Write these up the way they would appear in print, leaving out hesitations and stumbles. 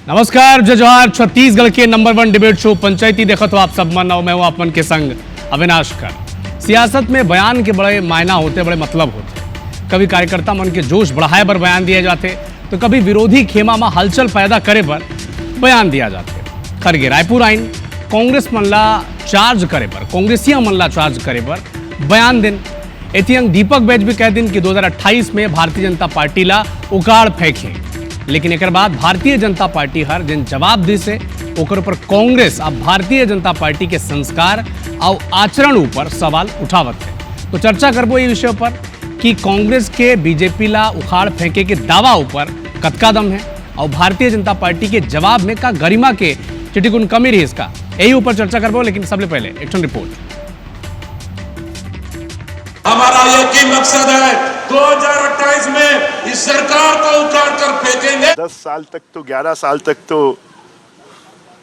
नमस्कार, जय जोहार। छत्तीसगढ़ के नंबर 1 डिबेट शो पंचायती देखो तो आप सब मन मैं हूं आप मन के संग अविनाश कर। सियासत में बयान के बड़े मायना होते, बड़े मतलब होते। कभी कार्यकर्ता मन के जोश बढ़ाए पर बयान दिए जाते, तो कभी विरोधी खेमा में हलचल पैदा करे पर बयान दिया जाते। खरगे रायपुर आइन कांग्रेस मन ला चार्ज करे पर, कांग्रेसिया मन ला चार्ज करे पर बयान दिन। एथियंग दीपक बैज भी कह दिन कि 2028 में भारतीय जनता पार्टी ला उगाड़ फेंके, लेकिन एक बाद भारतीय जनता पार्टी हर जिन जवाब दी से ओकर ऊपर कांग्रेस अब भारतीय जनता पार्टी के संस्कार और आचरण ऊपर सवाल उठावत है। तो चर्चा करबो ये विषय पर कि कांग्रेस के बीजेपी ला उखाड़ फेंके के दावा ऊपर कतका दम है और भारतीय जनता पार्टी के जवाब में का गरिमा के चिटिकुन कमी रही इसका, यही ऊपर चर्चा करबो। लेकिन सबसे पहले एक्शन रिपोर्ट। हमारा एक ही मकसद है, 2028 में इस सरकार को उखाड़ कर फेंकेंगे। 10 साल तक तो 11 साल तक तो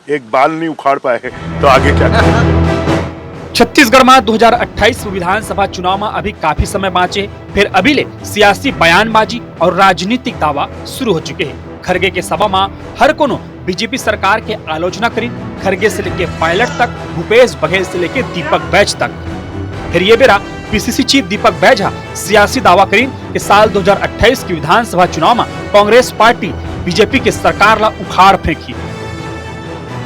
एक बाल नहीं उखाड़ पाए, तो आगे क्या करें? छत्तीसगढ़ में 2028 विधानसभा चुनाव में अभी काफी समय बाँचे, फिर अभी ले सियासी बयानबाजी और राजनीतिक दावा शुरू हो चुके हैं। खरगे के सभा में हर कोनो बीजेपी सरकार के आलोचना करी, खरगे से लेके पायलट तक, भूपेश बघेल से लेके दीपक बैज तक। फिर ये बेरा पीसीसी चीफ दीपक बैज सियासी दावा करी कि साल 2028 की विधानसभा चुनाव में कांग्रेस पार्टी बीजेपी के सरकार ला उखाड़ फेंकी।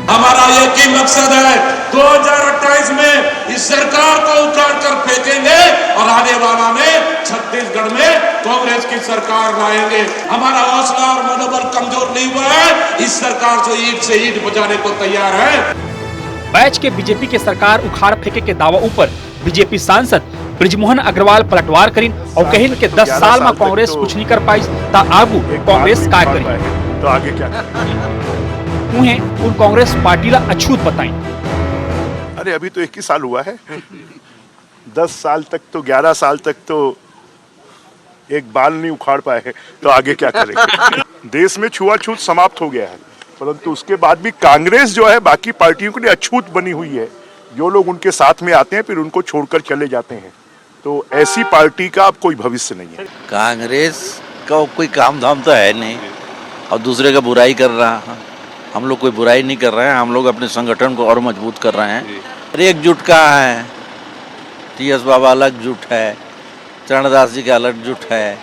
हमारा एक ही मकसद है, 2028 में इस सरकार को उखाड़ कर फेंकेंगे और आने वाला में छत्तीसगढ़ में कांग्रेस की सरकार लाएंगे। हमारा हौसला और मनोबल कमजोर नहीं हुआ है, इस सरकार से ईंट बजाने को तैयार है। बैज के बीजेपी के सरकार उखाड़ फेंके के दावा ऊपर बीजेपी सांसद ब्रिजमोहन अग्रवाल पलटवार करीन और कहिन के 10 साल में कांग्रेस कुछ नहीं कर पाई ता आगू कांग्रेस काय करी, तो आगे क्या करें? उन्हें उन कांग्रेस पार्टी ला अछूत बताई। अरे अभी तो 21 साल हुआ है, 10 साल तक तो 11 साल तक तो एक बाल नहीं उखाड़ पाए, तो आगे क्या करें? देश में छुआछूत समाप्त हो गया है, परंतु उसके बाद भी कांग्रेस जो है बाकी पार्टियों के लिए अछूत बनी हुई है। जो लोग उनके साथ में आते हैं फिर उनको छोड़कर चले जाते हैं, तो ऐसी पार्टी का अब कोई भविष्य नहीं है। कांग्रेस का कोई काम धाम तो है नहीं और दूसरे का बुराई कर रहा है। हम लोग कोई बुराई नहीं कर रहे हैं, हम लोग अपने संगठन को और मजबूत कर रहे हैं। अरे एकजुट कहाँ है? टीएस बाबा अलग जुट है, चरणदास जी का अलग जुट है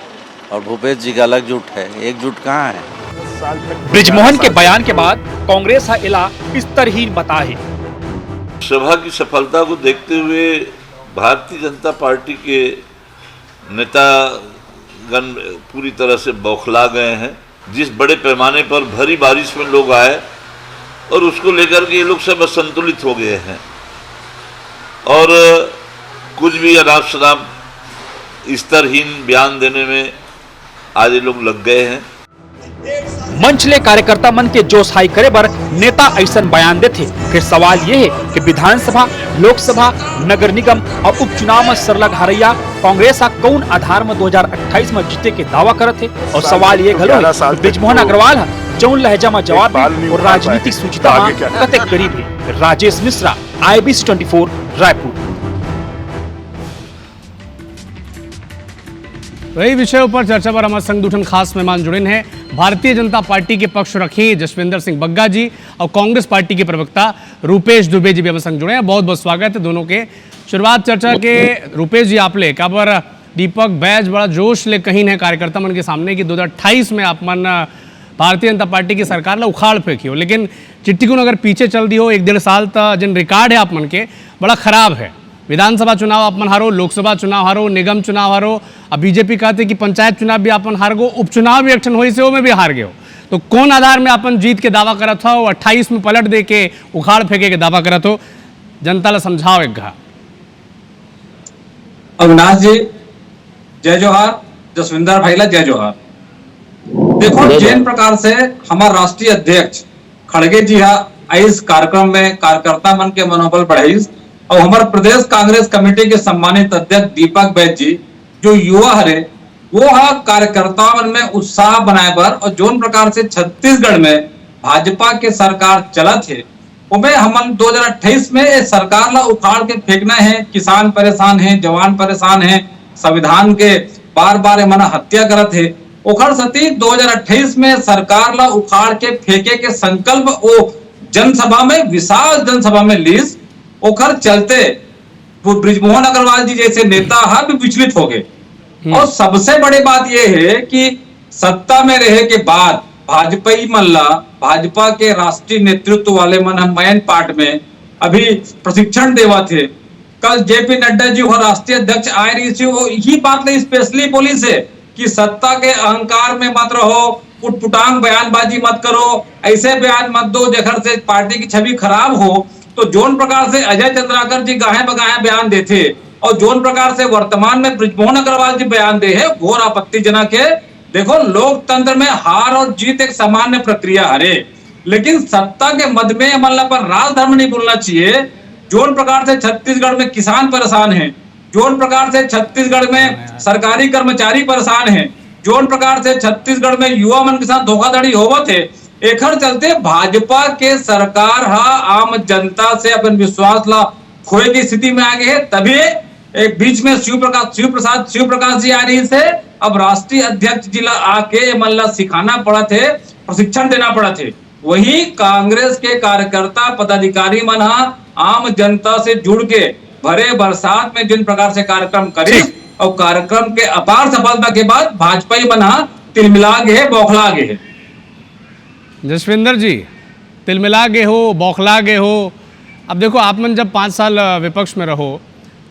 और भूपेश जी का अलग जुट है, एकजुट कहाँ है? ब्रिजमोहन के बयान के बाद कांग्रेस हा इला स्तरहीन बता है। सभा की सफलता को देखते हुए भारतीय जनता पार्टी के नेतागण पूरी तरह से बौखला गए हैं। जिस बड़े पैमाने पर भरी बारिश में लोग आए और उसको लेकर के ये लोग सब असंतुलित हो गए हैं और कुछ भी अनाप शनाप स्तरहीन बयान देने में आज ये लोग लग गए हैं। मंच ले कार्यकर्ता मन के जोश हाई करे बर नेता ऐसा बयान देते। फिर सवाल ये है कि विधानसभा, लोकसभा, नगर निगम और उपचुनाव में सरलग हारैया कांग्रेस कौन आधार में 2028 में जीते के दावा करत है। और सवाल ये घलो है ब्रिजमोहन अग्रवाल जौन लहजा में जवाब दी और राजनीतिक सूचिता में कतेक करीब है। राजेश मिश्रा, IBC 24 रायपुर। वही विषय पर चर्चा पर हमारे संग दूठन खास मेहमान जुड़े हैं। भारतीय जनता पार्टी के पक्ष रखी जसविंदर सिंह बग्गा जी और कांग्रेस पार्टी के प्रवक्ता रूपेश दुबे जी भी हमारे संग जुड़े हैं। बहुत बहुत स्वागत है दोनों के। शुरुआत चर्चा के रूपेश जी आप ले काबर दीपक बैज बड़ा जोश ले कहीं है कार्यकर्ता मन के सामने कि 2028 में आप मन भारतीय जनता पार्टी की सरकार ला उखाड़ फेंकी हो, लेकिन चिट्ठी को अगर पीछे चल दी हो 1-1.5 साल तक जिन रिकॉर्ड है आप मन के बड़ा खराब है। विधानसभा चुनाव आप मन हारो, लोकसभा चुनाव हारो, निगम चुनाव हारो, अब बीजेपी कहते कि पंचायत चुनाव भी अपन हार गो, उपचुनाव भी एक्शन हुई से में भी हार गए हो। तो कौन आधार में अपन जीत के दावा करत हो, 28 में पलट दे के उखाड़ फेंके के दावा करत हो? जनता ला समझाओ एक घा। अविनाश जी जय जोहार, जसविंदर भाई ला जय जोहार। देखो जिन प्रकार से हमारे राष्ट्रीय अध्यक्ष खड़गे जी इस कार्यक्रम में कार्यकर्ता मन के मनोबल बढ़ाई और हमारे प्रदेश कांग्रेस कमेटी के सम्मानित अध्यक्ष दीपक बैज जी जो युवा हरे वो कार्यकर्ताओं में उत्साह बनाए बर और जोन प्रकार से छत्तीसगढ़ में भाजपा के सरकार चलत है उमें हम 2028 में सरकार ला उखाड़ के फेंकना है। किसान परेशान है, जवान परेशान है, संविधान के बार बार मना हत्या करत है, ओखर सती 2028 में सरकार ला उखाड़ के फेंके के संकल्प वो जनसभा में, विशाल जनसभा में लीस, ओखर चलते वो ब्रिजमोहन अग्रवाल जी जैसे नेता है भी विचलित हो गए। और सबसे बड़ी बात यह है कि सत्ता में रहे के बाद भाजपाई मल्ला, भाजपा के राष्ट्रीय नेतृत्व वाले मन मैन पार्ट में अभी प्रशिक्षण देवा थे। कल जेपी नड्डा जी वो राष्ट्रीय अध्यक्ष आए रही थी, वो यही बात नहीं स्पेशली बोली से कि सत्ता के अहंकार में मत रहो, पुटपुटांग बयानबाजी मत करो, ऐसे बयान मत दो जेखर से पार्टी की छवि खराब हो। तो जोन प्रकार से अजय चंद्राकर जी गाहे बगाहे बयान देते और जोन प्रकार से वर्तमान में ब्रिजमोहन अग्रवाल जी बयान दे है, घोर आपत्तिजनक है। देखो, लोकतंत्र में हार और जीत एक सामान्य प्रक्रिया है, लेकिन सत्ता के मद में मतलब पर राजधर्म नहीं बोलना चाहिए। जोन प्रकार से छत्तीसगढ़ में किसान परेशान हैं, जोन प्रकार से छत्तीसगढ़ में सरकारी कर्मचारी परेशान हैं, जोन प्रकार से छत्तीसगढ़ में युवा मन के साथ धोखाधड़ी होवत है, एखर चलते भाजपा के सरकार आम जनता से अपन विश्वास ला खोए की स्थिति में आ गए है। तभी एक बीच में शिव प्रकाश जी आ रही से अब राष्ट्रीय अध्यक्ष जी ला आके मल्ला सिखाना पड़ा थे, प्रशिक्षण देना पड़ा थे। वही कांग्रेस के कार्यकर्ता पदाधिकारी मन आम जनता से जुड़ के भरे बरसात में जिन प्रकार से कार्यक्रम करे और कार्यक्रम के अपार सफलता के बाद भाजपाई मन तिलमिला गए, बौखला गए। जसविंदर जी, तिलमिला गए हो, बौखला गए हो। अब देखो, आप मन जब 5 साल विपक्ष में रहो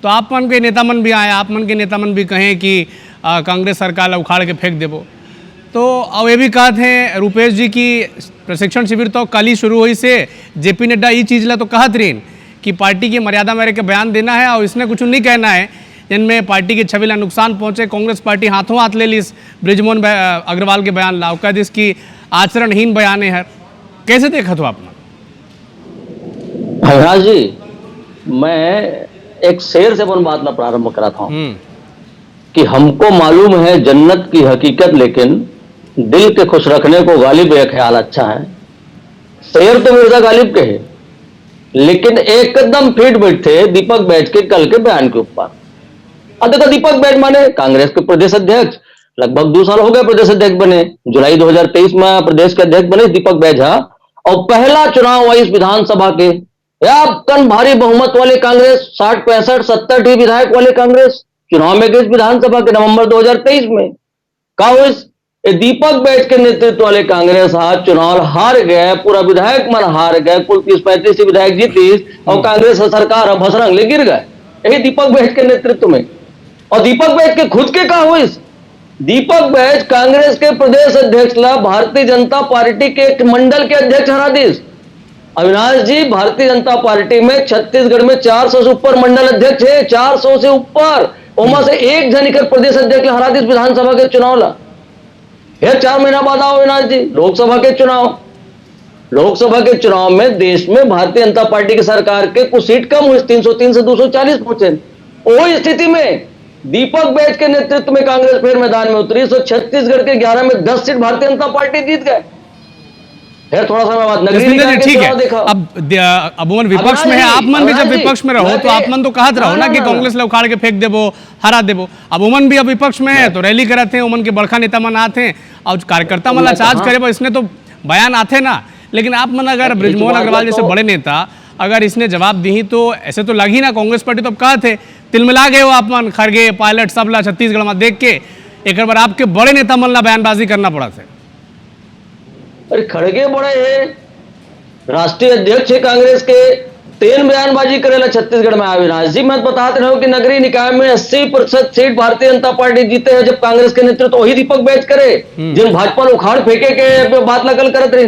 तो आप मन के नेता मन भी आए, आप मन के नेता मन भी कहें कि कांग्रेस सरकार उखाड़ के फेंक देबो। तो अब ये भी कहते हैं रुपेश जी की प्रशिक्षण शिविर तो कल ही शुरू हुई से जेपी नड्डा ये चीज़ ला तो कहत रही कि पार्टी की मर्यादा में रह के बयान देना है और इसने कुछ नहीं कहना है जिनमें पार्टी की छवि ला नुकसान पहुंचे। कांग्रेस पार्टी हाथों हाथ ले ली इस ब्रिजमोहन अग्रवाल के बयान ला, कह इसकी आचरणहीन बयान है। कैसे देखा तो आपने? अविनाश जी, मैं एक शेर से अपन बात ला प्रारंभ करा था कि हमको मालूम है जन्नत की हकीकत, लेकिन दिल के खुश रखने को गालिब यह ख्याल अच्छा है। शेर तो मिर्जा गालिब के है, लेकिन एकदम फिट बैठे दीपक बैठ के कल के बयान के ऊपर। अब देखो, दीपक बैठ माने कांग्रेस के प्रदेश अध्यक्ष, लगभग 2 साल हो गए प्रदेश अध्यक्ष बने, जुलाई 2023 में प्रदेश के अध्यक्ष बने दीपक बैझा। और पहला चुनाव हुआ इस विधानसभा के, कन भारी बहुमत वाले कांग्रेस, 60, 65, 70 विधायक वाले कांग्रेस चुनाव में गई विधानसभा के नवंबर 2023 में। कहा दीपक बैठ के नेतृत्व वाले कांग्रेस चुनाव हार गए, पूरा विधायक मन हार गए, कुल 30-35 विधायक जीती और कांग्रेस सरकार भसरंग गिर गए, यही दीपक बैठ के नेतृत्व में। और दीपक बैठ के खुद के कहा हुई, दीपक बैठ कांग्रेस के प्रदेश अध्यक्ष ला भारतीय जनता पार्टी के एक मंडल के अध्यक्ष हरा दीस। अविनाश जी, भारतीय जनता पार्टी में छत्तीसगढ़ में 400 से ऊपर मंडल अध्यक्ष है, 400 से ऊपर, उमा से एक जन कर प्रदेश अध्यक्ष हरा दीस विधानसभा के चुनाव ला। 4 महीना बाद आओ अविनाश जी लोकसभा के चुनाव। लोकसभा के चुनाव में देश में भारतीय जनता पार्टी की सरकार के कुछ सीट कम हुई, 303 से 240 पहुंचे। वही स्थिति में दीपक बैठ के नेतृत्व में कांग्रेस फिर मैदान में उतरी, तो छत्तीसगढ़ के 11 में 10 सीट भारतीय जनता पार्टी जीत गए। फिर थोड़ा सा बात नगरीय ठीक है। अब मन विपक्ष में है, आप मन भी जब विपक्ष में रहो तो आप मन तो कहत रहो ना कि कांग्रेस ला उखाड़ के फेंक देबो, हरा देबो। अब उमन भी अब विपक्ष में है तो रैली करते हैं, उमन के बड़का नेता मन आते हैं और कार्यकर्ता मन चार्ज करे, इसने तो बयान आते ना। लेकिन आप मन अगर ब्रिजमोहन अग्रवाल जैसे बड़े नेता अगर इसने जवाब दी तो ऐसे तो लगी ना कांग्रेस पार्टी तो अब कहा थे तिलमिला गए हो आप मन, खड़गे पायलट सब ला छत्तीसगढ़ में देख के एक बार आपके बड़े नेता मन ला बयानबाजी करना पड़ा थे। अरे खड़गे बड़े हैं, राष्ट्रीय अध्यक्ष है कांग्रेस के, तेन बयानबाजी करेला छत्तीसगढ़ में। अविनाश जी, मैं बताते रहो कि नगरीय निकाय में 80% सीट भारतीय जनता पार्टी जीते हैं जब कांग्रेस के नेतृत्व वही दीपक बैठ करे जिन भाजपा उखाड़ फेंके के बात लगल करत रही।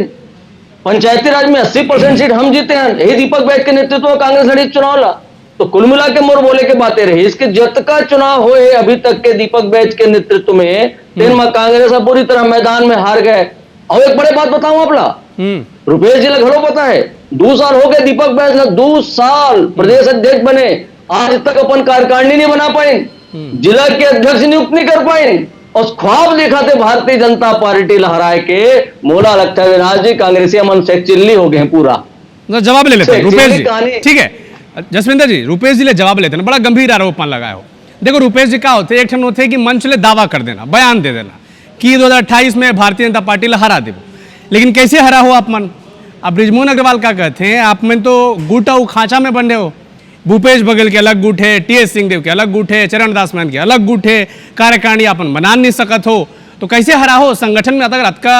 पंचायती राज में 80% सीट हम जीते हैं, यही दीपक बैठ के नेतृत्व में कांग्रेस लड़ी चुनाव ला। तो कुल मिला के मोर बोले के बातें रही, इसके जतका चुनाव हुए अभी तक के दीपक बैठ के नेतृत्व में, तेन में कांग्रेस पूरी तरह मैदान में हार गए। और एक बड़े बात बताऊं आपला, रुपेश जी घड़ो पता है 2 साल हो गए दीपक बैठ 2 साल प्रदेश अध्यक्ष बने, आज तक अपन कार्यकारिणी नहीं बना पाए, जिला के अध्यक्ष नियुक्त नहीं कर पाए और ख्वाब देखा थे भारतीय जनता पार्टी लहराए के। मोला लगता है विनाश जी कांग्रेसी मन से चिल्ली हो गए पूरा। जवाब ले लेते हैं रुपेश जी, ठीक है जसविंदर जी, रुपेश जी ले जवाब लेते हैं, बड़ा गंभीर आरोप मान लगाए हो। देखो रुपेश जी क्या होते, एक ठन होते कि मंच ले दावा कर देना, बयान दे देना कि 2028 में भारतीय जनता पार्टी ला हरा देव, लेकिन कैसे हरा हो आप मन? अब बृजमोहन अग्रवाल क्या कहते हैं, आप में तो गुट और खांचा में बन रहे हो। भूपेश बघेल के अलग गुट है, टी.एस. सिंहदेव के अलग गुट है, चरणदास महंत के अलग गुट है, कार्यकारिणी अपन बना नहीं सकत हो, तो कैसे हरा हो? संगठन में अगर का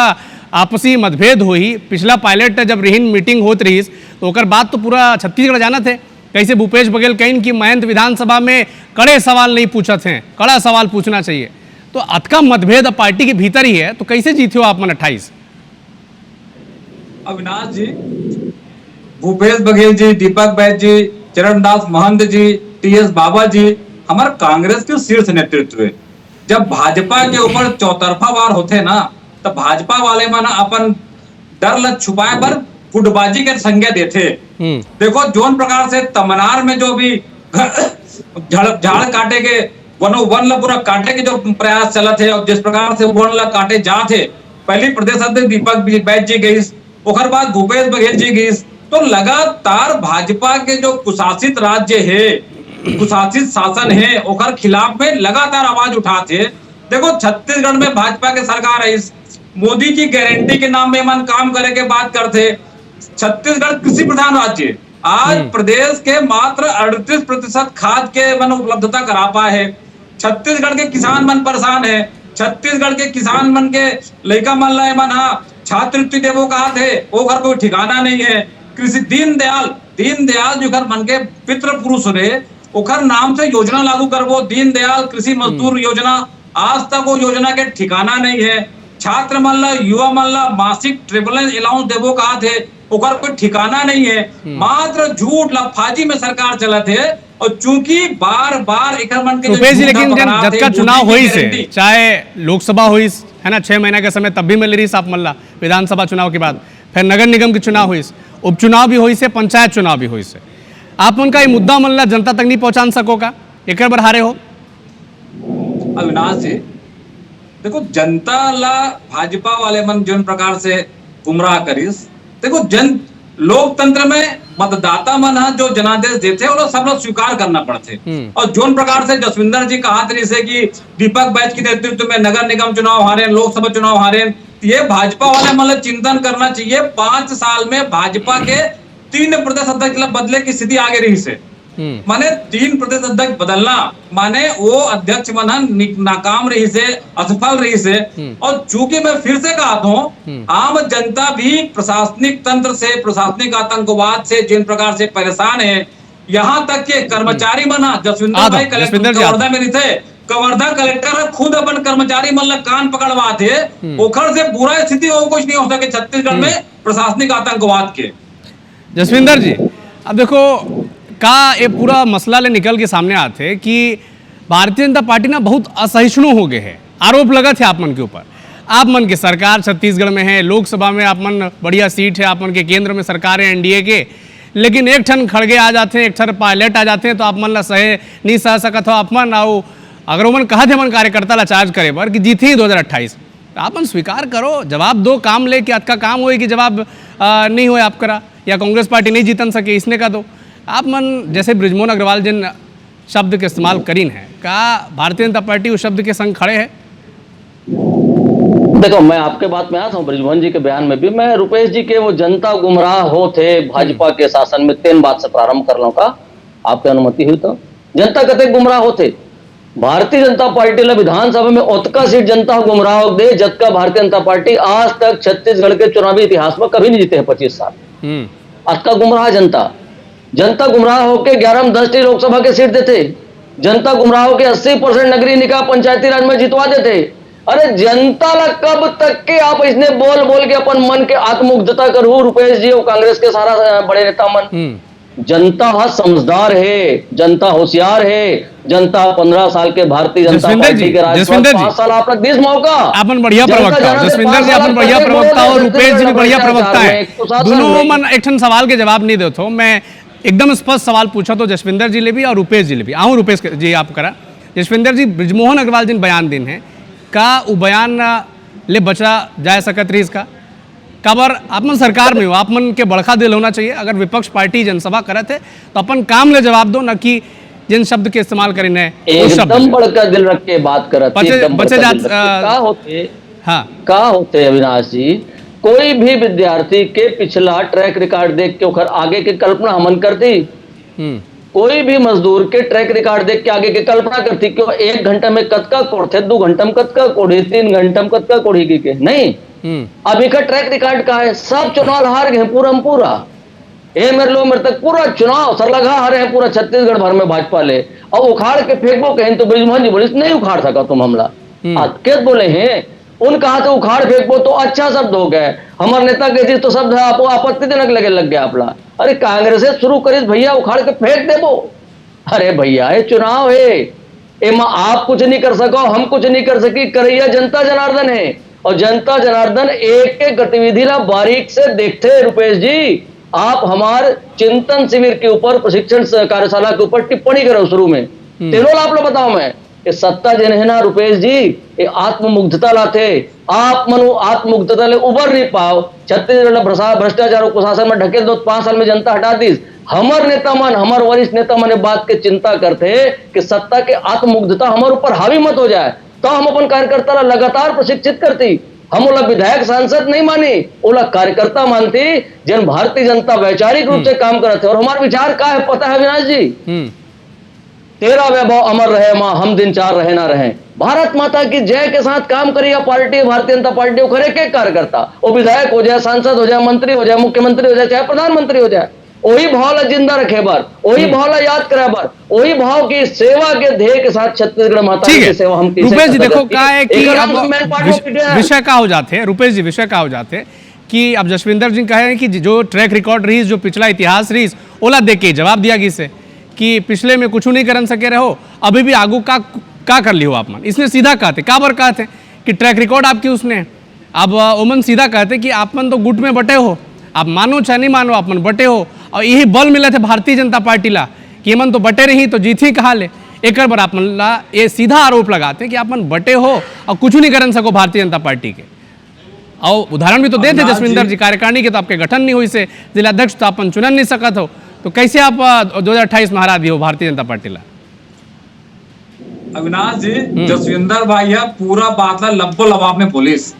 आपसी मतभेद हो ही, पिछला पायलट जब रिहिन मीटिंग होत रही तो ओकर बाद तो पूरा छत्तीसगढ़ जाना थे। कैसे भूपेश बघेल कहीं कि महंत विधानसभा में कड़े सवाल नहीं पूछत हैं, कड़ा सवाल पूछना चाहिए, तो अतका मतभेद पार्टी के भीतर ही है, तो कैसे जीते हो आप मन 28? अविनाश जी, भूपेश बघेल जी, दीपक बैज जी, चरणदास महंत जी, टी.एस. बाबा जी हमारे कांग्रेस के शीर्ष नेतृत्व है। जब भाजपा के ऊपर चौतरफा वार होते ना, तो भाजपा वाले मन अपन डर ल छुपाए पर गुटबाजी के संज्ञा देते। देखो जोन प्रकार से तमनार में जो भी झाड़ काटे के वन ला पूरा काटे के जो प्रयास चला थे, और जिस प्रकार से वन ला काटे जा थे, पहली प्रदेश अध्यक्ष दीपक बैज जी गई, ओकर बाद भूपेश बघेल जी गई, तो लगातार भाजपा के जो कुशासित राज्य है, कुशासित शासन है, ओकर खिलाफ में लगातार आवाज उठाते। देखो छत्तीसगढ़ में भाजपा के सरकार है, मोदी की गारंटी के नाम में मन काम करे के बात करते। छत्तीसगढ़ कृषि प्रधान राज्य, आज प्रदेश के मात्र 38% खाद के मन उपलब्धता करा पाए है। छत्तीसगढ़ के किसान मन परेशान है, छत्तीसगढ़ के किसान मन के लड़का मन लाए मन छात्रवृत्ति देवो कहा थे, वो घर कोई ठिकाना नहीं है। कृषि दीनदयाल जो घर मन के पितृ पुरुष रहे, ओकर नाम से योजना लागू करबो, दीनदयाल कृषि मजदूर योजना, आज तक वो योजना के ठिकाना नहीं है। छात्र मन ला, युवा मन ला मासिक ट्रेवल अलाउंस देवो कहा थे, ओकर कोई ठिकाना नहीं है। मात्र झूठ लफाजी में सरकार चलत है, और चूंकि बार बार एक मन के लेकिन जब का चुनाव हुई से, चाहे लोकसभा हुई है ना 6 महीना के समय, तब भी मिल रही साफ मल्ला, विधानसभा चुनाव के बाद फिर नगर निगम के चुनाव हुई, उपचुनाव भी हुई से, पंचायत चुनाव भी हुई से, आप उनका ये मुद्दा मल्ला जनता तक नहीं पहुंचा सको का? एक बार हारे हो अविनाश जी, देखो जनता ला भाजपा वाले मन जिन प्रकार से गुमराह करीस, देखो लोकतंत्र में मतदाता मन जो जनादेश देते हैं, सब लोग स्वीकार करना पड़ते। और जोन प्रकार से जसविंदर जी कहा तरी से कि दीपक बैज के नेतृत्व में नगर निगम चुनाव हारे, लोकसभा चुनाव हारे, ये भाजपा वाले मतलब चिंतन करना चाहिए। 5 साल में भाजपा के 3 प्रदेश अध्यक्ष बदले की स्थिति आगे रही से, माने 3 प्रदेश अध्यक्ष बदलना माने वो अध्यक्ष मन नाकाम रही से, असफल रही से। और चूंकि मैं फिर से कहा हूँ, आम जनता भी प्रशासनिक तंत्र से, प्रशासनिक आतंकवाद से जिन प्रकार से परेशान है, यहाँ तक के कर्मचारी मन जसविंदर भाई कलेक्टर कवर्धा में थे, कवर्धा कलेक्टर खुद अपन कर्मचारी मन कान पकड़वा थे, ओखर से बुरा स्थिति हो कुछ नहीं हो सके छत्तीसगढ़ में प्रशासनिक आतंकवाद के। जसविंदर जी, अब देखो का ये पूरा मसला ले निकल के सामने आते कि भारतीय जनता पार्टी ना बहुत असहिष्णु हो गए है, आरोप लगा थे आप मन के ऊपर। आप मन की सरकार छत्तीसगढ़ में है, लोकसभा में आप मन बढ़िया सीट है, आप मन के केंद्र में सरकार है एनडीए के, लेकिन एक ठन खड़गे आ जाते हैं, एक ठन पायलट आ जाते हैं, तो आप मन ला सहे नहीं सह सकत हो। आप मन आओ अगर मन कहा थे मन कार्यकर्ता ला चार्ज करे बर कि जीते ही 2028, तो आप मन स्वीकार करो, जवाब दो, काम ले कि आपका काम होए कि जवाब नहीं होए आप करा, या कांग्रेस पार्टी नहीं जीतन सके इसने का दो। आप मन जैसे बृजमोहन अग्रवाल जिन शब्द के इस्तेमाल करीन है, का भारतीय जनता पार्टी उस शब्द के संग खड़े है? देखो मैं आपके बात में आता हूँ, बृजमोहन जी के बयान में भी मैं रुपेश जी के वो जनता गुमराह हो थे भाजपा के शासन में 3 बात से प्रारंभ कर लो का, आपकी अनुमति हुई तो। जनता कते गुमराह होते, भारतीय जनता पार्टी ला विधानसभा में ओतका सीट जनता गुमराह हो दे, जबकि भारतीय जनता पार्टी आज तक छत्तीसगढ़ के चुनावी इतिहास में कभी नहीं जीते है 25 साल। अतका गुमराह जनता गुमराह होकर 11 में 10 लोकसभा के सीट देते, जनता गुमराह होकर 80% नगरीय निकाय पंचायती राज में जितवा देते। अरे जनता ला कब तक के आप इसने बोल के अपन मन के आत्ममुग्धता करू रुपेश जी और कांग्रेस के सारा बड़े नेता मन। जनता समझदार है, जनता होशियार है, जनता 15 साल के भारतीय जनता पार्टी के राज 5 साल आपने 20 मौका, अपन बढ़िया प्रवक्ता जसविंदर जी, अपन बढ़िया प्रवक्ता और रुपेश जी भी बढ़िया प्रवक्ता है, दोनों मन एक ठन सवाल के जवाब नहीं देते हो। मैं एकदम स्पष्ट सवाल पूछा तो जसविंदर जी ले भी और रुपेश जी ले भी आऊँ। रुपेश जी आप करा, जसविंदर जी बृजमोहन अग्रवाल जिन बयान दिन है का वो बयान ले बचा जा सकत रही इसका काबर आप मन सरकार में हो, आप मन के बड़का दिल होना चाहिए। अगर विपक्ष पार्टी जनसभा करत है तो अपन काम ले जवाब दो, न कि जिन शब्द के इस्तेमाल करें एकदम बड़का दिल रख के बात करत बचे जात हाँ का होते अविनाश जी, कोई भी विद्यार्थी के पिछला ट्रैक रिकॉर्ड देख के ओकर आगे की कल्पना हमन करती। कोई भी मजदूर के ट्रैक रिकॉर्ड देख के आगे की कल्पना करती क्यों 1 घंटे में कतका कोड़ थे, 2 घंटा में कतका कोड़ी, 3 घंटा में कतका कोड़ी के नहीं। अभी का ट्रैक रिकॉर्ड का है, सब चुनाव हार गए पूरा मेरे तक पूरा चुनाव सर लगा हारे हैं पूरा छत्तीसगढ़ भर में भाजपा ले, और उखाड़ के फेंको कहीं तो ब्रिजमोहन जी बोले नहीं उखाड़ सका तुम हमला। के बोले हैं उन कहा तो उखाड़ फेंको तो अच्छा शब्द हो गए, हमारे नेता के जी तो शब्द आपको आपत्तिजनक लग गया अपना। अरे कांग्रेस शुरू करिस भैया, उखाड़ के फेंक दे वो। अरे भैया ये चुनाव है, एमा आप कुछ नहीं कर सको, हम कुछ नहीं कर सकी, करैया जनता जनार्दन है, और जनता जनार्दन एक एक गतिविधि ला बारीक से देखते हैं। रुपेश जी आप हमारे चिंतन शिविर के ऊपर, प्रशिक्षण कार्यशाला के ऊपर टिप्पणी करो शुरू में, तीनों आप लोग बताओ मैं ये सत्ता जिन्हें ना रुपेश जी ये आत्ममुग्धता लाते, आप मनु आत्ममुग्धता ले उबर नहीं पाओ, छत्तीसगढ़ भ्रष्टाचार कुशासन में ढकेल दो, 5 साल में जनता हटा दी। हमार नेता मन, हमार वरिष्ठ नेता मन बात के चिंता करते कि सत्ता के आत्ममुग्धता हमारे ऊपर हावी मत हो जाए, तो हम अपन कार्यकर्ता लगातार प्रशिक्षित करती। हम ओला विधायक सांसद नहीं मानी, ओला कार्यकर्ता मानती जन भारतीय जनता वैचारिक रूप से काम करते। और हमारा विचार क्या है पता है अविनाश जी, तेरा वैभव अमर रहे मां, हम दिन 4 रहे ना रहे, भारत माता की जय के साथ काम करिए पार्टी, भारतीय जनता पार्टी को करे के कार्यकर्ता, वो विधायक हो जाए, सांसद हो जाए, मंत्री हो जाए, मुख्यमंत्री हो जाए, चाहे प्रधानमंत्री हो जाए, वही भाव ला जिंदा रखे बार, वही भाव ला याद करे बार, वही भाव की सेवा के ध्येय के साथ छत्तीसगढ़ माता की सेवा हम रुपेश जी देखो क्या है कि विषय का हो जाते हैं, रुपेश जी विषय का हो जाते हैं कि अब जसविंदर जी कहे हैं कि जो ट्रैक रिकॉर्ड रही, जो पिछला इतिहास रही, ओला देख के जवाब दिया गई से कि पिछले में कुछ नहीं कर सके रहो, अभी भी आगू का कर ली हो आप मन। इसने सीधा कहते काबर कहते कि ट्रैक रिकॉर्ड आपकी उसने, अब ओमन सीधा कहते कि आप मन तो गुट में बटे हो, आप मानो चाहे नहीं मानो आप मन बटे हो, और यही बल मिले थे भारतीय जनता पार्टी ला कि मन तो बटे रही तो जीत ही कहा ले। एक बार आप मन ला ये सीधा आरोप लगाते कि आप मन बटे हो और कुछ नहीं कर सको भारतीय जनता पार्टी के, और उदाहरण भी तो देते जसविंदर जी, कार्यकारिणी के तो आपके गठन नहीं हुई से, जिलाध्यक्ष तो अपन चुन नहीं सकत हो, तो कैसे आप 2028 में हरा दिए भारतीय जनता पार्टी ला? अविनाश जी जसविंदर भाई पूरा बात ला लब्बो लबाब में पुलिस,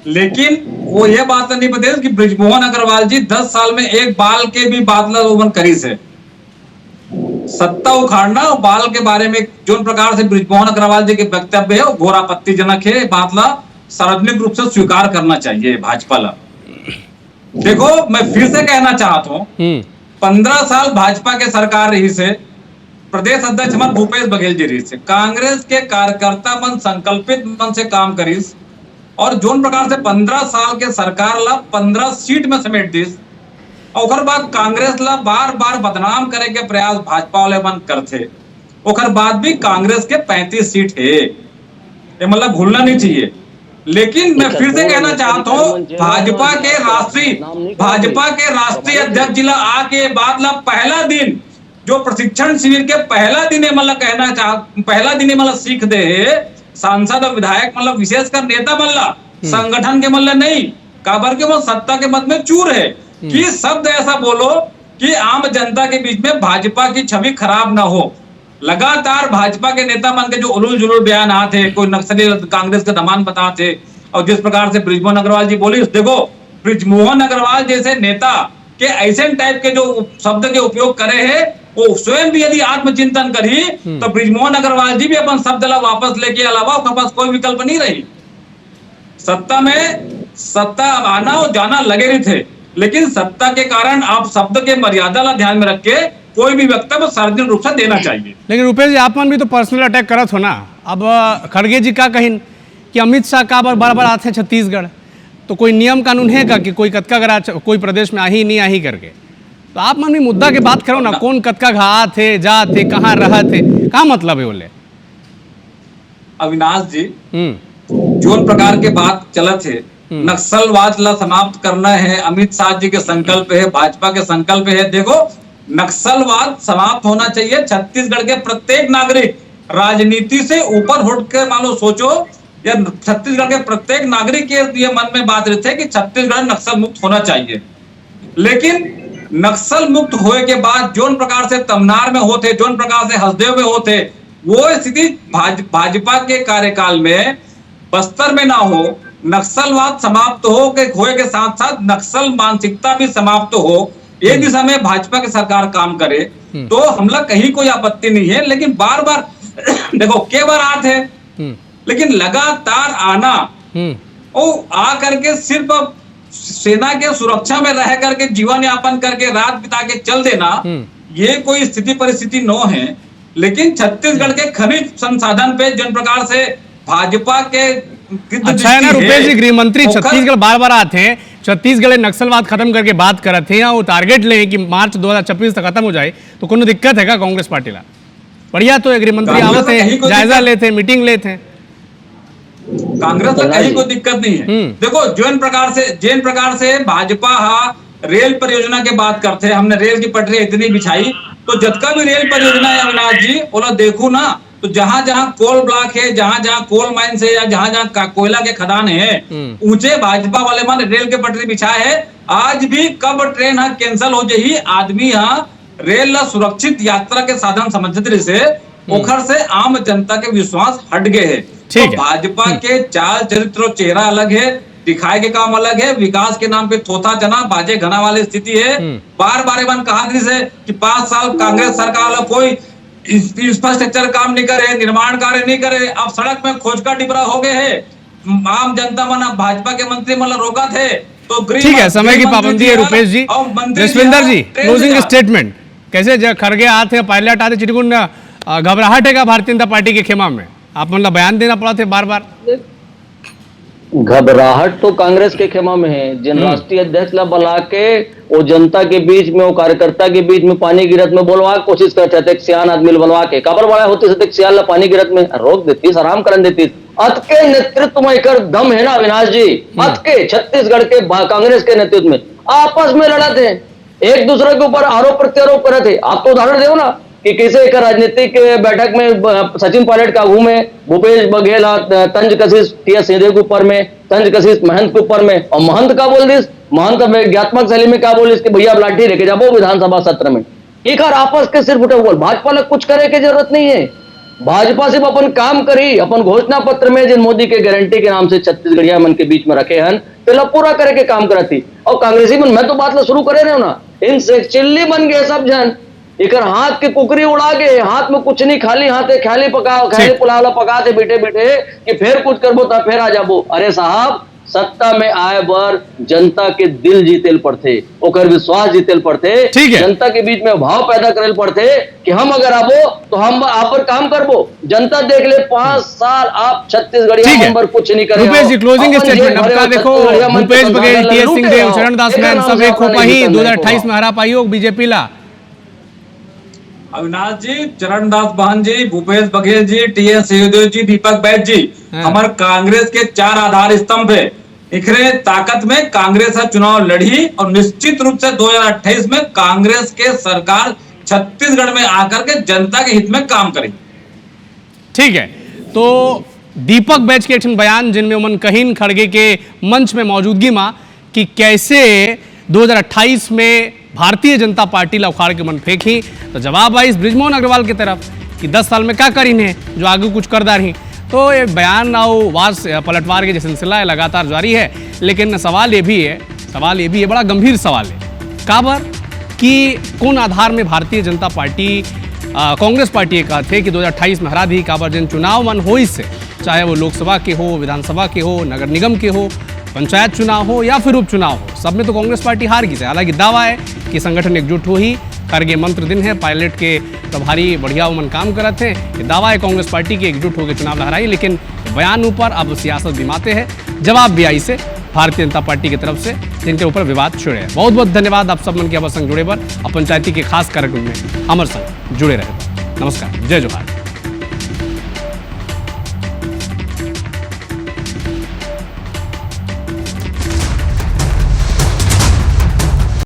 लेकिन वो ये बात नहीं बता कि ब्रिजमोहन अग्रवाल जी 10 साल में एक बाल के भी बादला ओवन करी से सत्ता उखाड़ना और बाल के बारे में जो प्रकार से ब्रिजमोहन अग्रवाल जी के वक्तव्य है वो घोर आपत्तिजनक है, बादला सार्वजनिक रूप से स्वीकार करना चाहिए भाजपा ला। देखो मैं फिर से कहना चाहता हूँ 15 साल भाजपा के सरकार रही से, प्रदेश अध्यक्ष मन भूपेश बघेल जी रही से, कांग्रेस के कार्यकर्ता मन संकल्पित मन से काम करीस, और जोन प्रकार से 15 साल के सरकार ला 15 सीट में समेट दीस, और बाद कांग्रेस ला बार बार बदनाम करे के प्रयास भाजपा वाले मन करते, और बाद भी कांग्रेस के 35 सीट है, ये मतलब भूलना नहीं चाहिए। लेकिन मैं फिर से कहना चाहता हूँ भाजपा के राष्ट्रीय अध्यक्ष जिला आके बाद ला पहला दिन जो प्रशिक्षण शिविर के पहला दिन मतलब कहना पहला दिन मतलब सीख दे सांसद और विधायक मतलब विशेषकर नेता मल्ला संगठन के मल्ला नहीं, काबर के वो सत्ता के मत में चूर है कि शब्द ऐसा बोलो कि आम जनता के बीच में भाजपा की छवि खराब ना हो। लगातार भाजपा के नेता मन के जो उलूल जुलूल बयान आते, कोई नक्सली कांग्रेस के दमान बताते, और जिस प्रकार से ब्रिजमोहन अग्रवाल जी बोली, देखो ब्रिजमोहन अग्रवाल जैसे नेता के ऐसे टाइप के जो शब्द के उपयोग करे हैं, वो स्वयं भी यदि आत्मचिंतन करी तो ब्रिजमोहन अग्रवाल जी भी अपन शब्द ला वापस लेके अलावा उनके पास कोई विकल्प नहीं रही। सत्ता आना और जाना लगे नहीं थे, लेकिन सत्ता के कारण आप शब्द के मर्यादा ला ध्यान में रख के कोई भी वक्तव्य सार्वजनिक रूप से देना चाहिए। लेकिन रुपेश जी आप मन भी तो पर्सनल अटैक करत हो ना। अब खड़गे जी का कहिन कि अमित शाह का बार बार आते हैं छत्तीसगढ़, तो कोई नियम कानून है का कि कोई कतका गरा कोई प्रदेश में आही नहीं आही करके, तो आप मन भी मुद्दा के बात करो ना, कौन कतका घा थे जा थे कहाँ रहा थे, क्या मतलब है बोले? अविनाश जी जो प्रकार के बात चलत है, नक्सलवाद ला समाप्त करना है, अमित शाह जी के संकल्प है, भाजपा के संकल्प है। देखो नक्सलवाद समाप्त होना चाहिए, छत्तीसगढ़ के प्रत्येक नागरिक राजनीति से ऊपर उठकर मान लो सोचो, या छत्तीसगढ़ के प्रत्येक नागरिक के ये मन में बात रहती है कि छत्तीसगढ़ नक्सल मुक्त होना चाहिए। लेकिन नक्सल मुक्त होए के बाद जोन प्रकार से तमनार में होते, जोन प्रकार से हसदेव में होते, वो स्थिति भाजपा के कार्यकाल में बस्तर में ना हो, नक्सलवाद समाप्त हो के होए के साथ साथ नक्सल मानसिकता भी समाप्त हो, ये दिशा में भाजपा की सरकार काम करे तो हमला कहीं कोई आपत्ति नहीं है। लेकिन बार बार देखो के बार आते हैं, लेकिन लगातार आना और आ करके सिर्फ सेना के सुरक्षा में रह करके जीवन यापन करके रात बिता के चल देना, ये कोई स्थिति परिस्थिति न है। लेकिन छत्तीसगढ़ के खनिज संसाधन पे जिन प्रकार से भाजपा के अच्छा है ना रुपेश जी, गृह मंत्री छत्तीसगढ़ बार बार आते हैं, छत्तीसगढ़ नक्सलवाद खत्म करके बात करते हैं, वो टारगेट ले कि मार्च 2026 तक खत्म हो जाए, तो कोनो दिक्कत है क्या कांग्रेस पार्टी ला? बढ़िया तो गृह मंत्री आवत है, जायजा लेते हैं, मीटिंग लेते हैं, कांग्रेस का कहीं कोई दिक्कत नहीं है। देखो जिन प्रकार से भाजपा रेल परियोजना के बात करते हैं, हमने रेल की पटरी इतनी बिछाई, तो जितना भी रेल परियोजना है अविनाश जी, बोला देखो ना, तो जहां जहां कोल ब्लॉक है, जहां जहां कोल माइंस है, या जहां जहां कोयला के खदान है, ऊंचे भाजपा वाले मान रेल के पटरी बिछाए है। आज भी कब ट्रेन कैंसिल हो जाही, आदमी यहाँ रेल ला सुरक्षित यात्रा के साधन समझते से ओखर से आम जनता के विश्वास हट गए है। तो भाजपा के चाल चरित्र और चेहरा अलग है, दिखाए के काम अलग है, विकास के नाम पे थोथा जना बाजे घना वाली स्थिति है। बार बार एवं कहा से कि 5 साल कांग्रेस सरकार कोई इंफ्रास्ट्रक्चर काम नहीं करे, निर्माण कार्य नहीं करे, अब सड़क में खोज का टिपरा हो गए है। आम जनता मना भाजपा के मंत्री मतलब रोका थे, तो ठीक है, समय की पाबंदी है रुपेश जी। जसविंदर जी, क्लोजिंग स्टेटमेंट कैसे खड़गे आते पायलट आते चिटकुन घबराहट है क्या भारतीय जनता पार्टी के खेमा में? आप मतलब बयान देना पड़ा थे बार बार। घबराहट तो कांग्रेस के खेमा में है, जिन राष्ट्रीय अध्यक्ष ला बुला के वो जनता के बीच में, वो कार्यकर्ता के बीच में पानी गिरत में बोलवा कोशिश करते थे, सियान आदमी बुलवा के काबर बड़ा होती से सियान ला पानी गिरत में रोक देती, आराम कर देती। अत के नेतृत्व में कर दम है ना अविनाश जी, अत के छत्तीसगढ़ के कांग्रेस के नेतृत्व में आपस में लड़ते हैं, एक दूसरे के ऊपर आरोप प्रत्यारोप करे थे। आप तो उदाहरण दो ना कि कैसे एक राजनीतिक बैठक में सचिन पायलट का में भूपेश बघेल तंज कशिश टीएस सिंहदेव के ऊपर में, तंज कशिश महंत के ऊपर में, और महंत का बोल दिस, महंत व्यंग्यात्मक शैली में क्या बोल कि भैया लाठी लेके जाओ विधानसभा सत्र में। एक आपस के सिर्फ उठे बोल, भाजपा ने कुछ करे की जरूरत नहीं है। भाजपा सिर्फ अपन काम करी, अपन घोषणा पत्र में जिन मोदी के गारंटी के नाम से छत्तीसगढ़िया मन के बीच में रखे हैं पहला पूरा करे के काम करती। और कांग्रेसी मन मैं तो बात ला शुरू करे रहे हो ना, इनसे चिल्ली बन गए सब जन, एक हाथ की कुकरी उड़ा के, हाथ में कुछ नहीं, खाली हाथ है, खाली पुलाव पकाते बैठे बैठे कि फिर कुछ करबो तो फिर आ जाबो। अरे साहब, सत्ता में आए बार जनता के दिल जीतेल पड़ते, ओकर विश्वास जीतेल पड़ते, जनता के बीच में भाव पैदा करेल पड़ते कि हम अगर आबो तो हम आप पर काम करबो। जनता देख ले 5 साल आप छत्तीसगढ़िया नंबर कुछ नहीं करे। रुपेश जी, क्लोजिंग स्टेटमेंट आपका देखो, भूपेश बघेल, टीएस सिंहदेव, चरणदास महंत सब एक हो पाही 2028 में हरा पाई हो बीजेपी ला। अविनाश जी, चरणदास महंत जी, भूपेश बघेल जी, टीएस सिंहदेव जी, दीपक बैज जी, हमारे कांग्रेस के 4 आधार स्तंभ है। इखरे ताकत में कांग्रेस चुनाव लड़ी और निश्चित रूप से 2028 में कांग्रेस के सरकार छत्तीसगढ़ में आकर के जनता के हित में काम करेगी। ठीक है, तो दीपक बैज के एक बयान जिनमें उमन कहीन खड़गे के मंच में मौजूदगी में कि कैसे 2028 में भारतीय जनता पार्टी ला उखाड़ के मन फेंकी, तो जवाब आई इस बृजमोहन अग्रवाल की तरफ कि 10 साल में क्या करी ने जो आगे कुछ कर रही। तो ये बयान पलटवार के जो सिलसिला है लगातार जारी है। लेकिन सवाल ये भी है, बड़ा गंभीर सवाल है काबर कि कौन आधार में भारतीय जनता पार्टी कांग्रेस पार्टी कहते कि 2028 में हरा दी काबर जिन चुनाव मन हो, इससे चाहे वो लोकसभा के हो, विधानसभा के हो, नगर निगम के हो, पंचायत चुनाव हो या फिर उपचुनाव हो, सब में तो कांग्रेस पार्टी हार गई है। हालांकि दावा है कि संगठन एकजुट हो ही, करगे मंत्र दिन है, पायलट के प्रभारी बढ़िया उमन काम करते हैं, ये दावा है कांग्रेस पार्टी की एकजुट होकर चुनाव लहराई। लेकिन बयान ऊपर अब सियासत दिमाते हैं, जवाब भी आई से भारतीय जनता पार्टी की तरफ से, जिनके ऊपर विवाद छिड़े हैं। बहुत बहुत धन्यवाद आप सब मन के अपन संग जुड़े पर, अब पंचायती के खास कार्यक्रम में हमारे संग जुड़े रहे। नमस्कार, जय जोहार।